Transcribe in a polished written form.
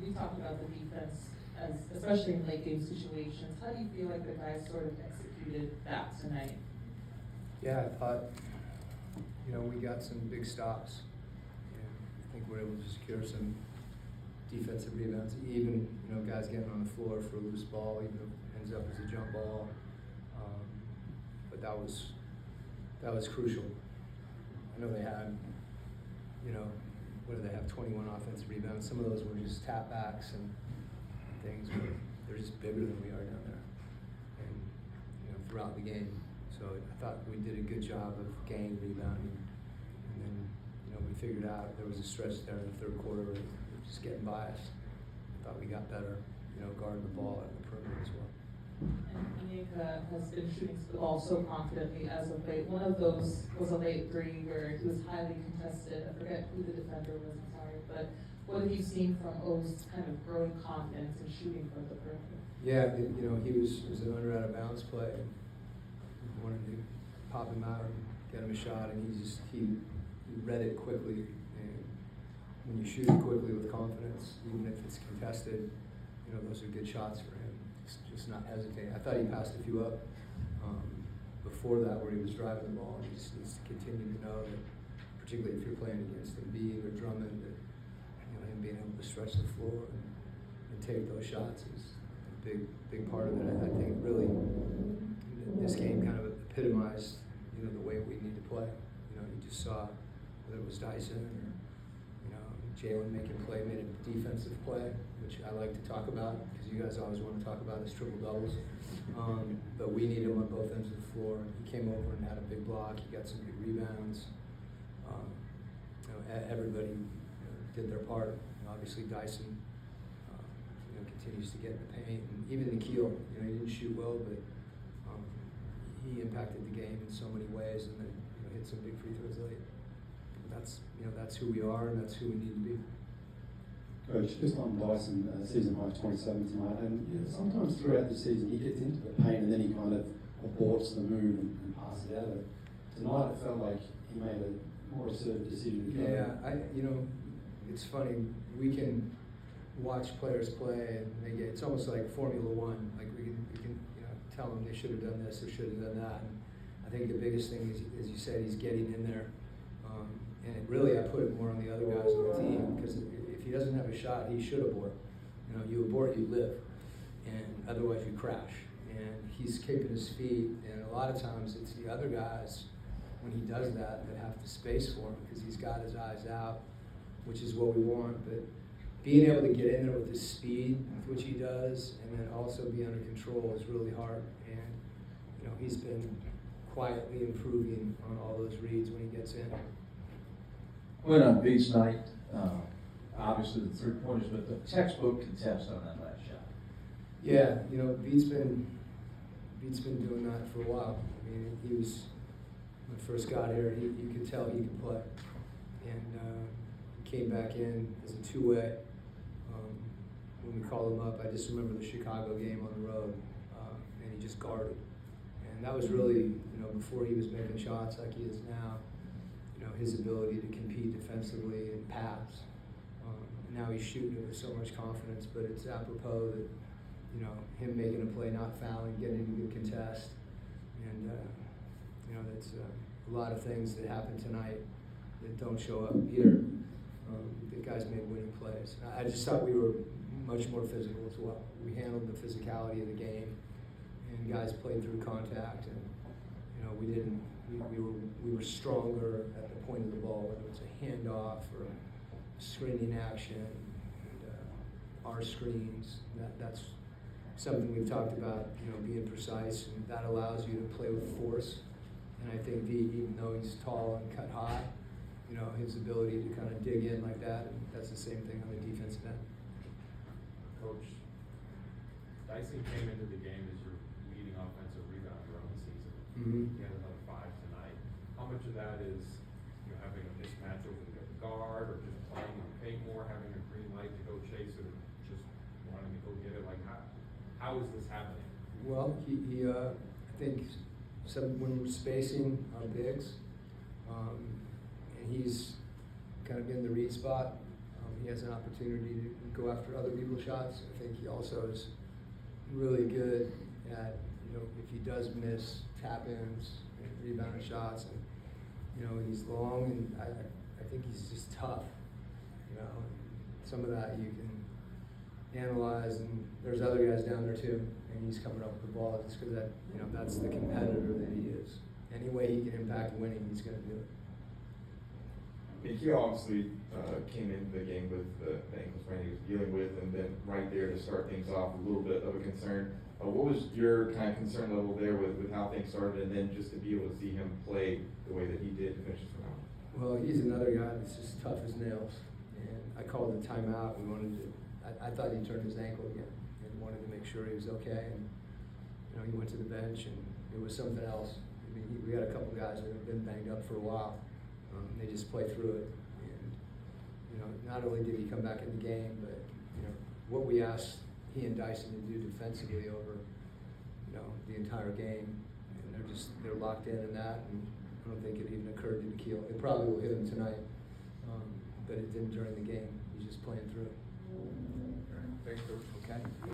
we talked about the defense, especially in late game situations. How do you feel like the guys sort of executed that tonight? Yeah, I thought, we got some big stops. And I think we're able to secure some defensive rebounds. Even, guys getting on the floor for a loose ball, even if it ends up as a jump ball. But that was crucial. I know they had, what do they have, 21 offensive rebounds. Some of those were just tap backs and things, but they're just bigger than we are down there. And, throughout the game. So I thought we did a good job of gang rebounding. And then, we figured out there was a stretch there in the third quarter of just getting by us. I thought we got better, guarding the ball at the perimeter as well. And Nick has been shooting the ball so confidently as of late. One of those was a late three where he was highly contested. I forget who the defender was, I'm sorry. But what have you seen from O's kind of growing confidence in shooting from the perimeter? Yeah, it was an under out of bounds play. We wanted to pop him out and get him a shot, and he read it quickly. And when you shoot it quickly with confidence, even if it's contested, those are good shots for him. Just not hesitate. I thought he passed a few up before that where he was driving the ball. He just needs to continue to know that, particularly if you're playing against Embiid or Drummond, that him being able to stretch the floor and take those shots is a big part of it. I think really this game kind of epitomized the way we need to play. You just saw whether it was Dyson or Jalen made a defensive play, which I like to talk about because you guys always want to talk about his triple doubles. But we need him on both ends of the floor. He came over and had a big block. He got some good rebounds. Everybody did their part. Obviously Dyson continues to get in the paint, and even Nikhil. He didn't shoot well, but he impacted the game in so many ways, and then hit some big free throws late. That's who we are, and that's who we need to be. Coach, just on Dyson, season high 27 tonight, and sometimes throughout the season he gets into the paint and then he kind of aborts the move and passes out of it. Tonight it felt like he made a more assertive decision to go. Yeah, it's funny. We can watch players play, and it's almost like Formula One. Like we can tell them they should have done this or should have done that. And I think the biggest thing is, as you said, he's getting in there. And really, I put it more on the other guys on the team, because if he doesn't have a shot, he should abort. You abort, you live, and otherwise you crash. And he's keeping his feet, and a lot of times it's the other guys, when he does that have to space for him, because he's got his eyes out, which is what we want. But being able to get in there with his speed, which he does, and then also be under control is really hard. And he's been quietly improving on all those reads when he gets in. Went on beach night, obviously the 3 pointers, but the textbook contest on that last shot. Yeah, Beat's been doing that for a while. I mean, he was, when I first got here, you could tell he could play. And he came back in as a two-way. When we called him up, I just remember the Chicago game on the road, and he just guarded. And that was really, before he was making shots like he is now, his ability to compete defensively and pass. And now he's shooting it with so much confidence, but it's apropos that, him making a play, not fouling, getting a good contest. And, that's a lot of things that happened tonight that don't show up here. The guys made winning plays. I just thought we were much more physical as well. We handled the physicality of the game, and guys played through contact, and we were stronger at the point of the ball, whether it's a handoff or a screening action, and our screens. That's something we've talked about, being precise, and that allows you to play with force. And I think V, even though he's tall and cut high, his ability to kind of dig in like that, and that's the same thing on the defensive end. Coach, Dyson came into the game as your leading offensive rebounder on the season. Mm-hmm. He had another 5 tonight. How much of that is having a mismatch over the guard, or just playing on paint more, having a green light to go chase it, or just wanting to go get it? Like how is this happening? Well, he I think when we're spacing our bigs, and he's kind of in the read spot, he has an opportunity to go after other people's shots. I think he also is really good at, if he does miss tap-ins and rebounding shots, and, he's long, and I think he's just tough, Some of that you can analyze, and there's other guys down there too, and he's coming up with the ball just because that's the competitor that he is. Any way he can impact winning, he's going to do it. He obviously came into the game with the ankle sprain he was dealing with, and then right there to start things off, a little bit of a concern. What was your kind of concern level there with how things started, and then just to be able to see him play the way that he did to finish this round? Well, he's another guy that's just tough as nails, and I called the timeout. I thought he turned his ankle again, and wanted to make sure he was okay. And he went to the bench, and it was something else. I mean, we got a couple guys that have been banged up for a while. They just play through it, and not only did he come back in the game, but what we asked he and Dyson to do defensively over the entire game, and they're locked in that, and I don't think it even occurred to Nikhil. It probably will hit him tonight, but it didn't during the game. He's just playing through it. Thanks, Coach. Okay.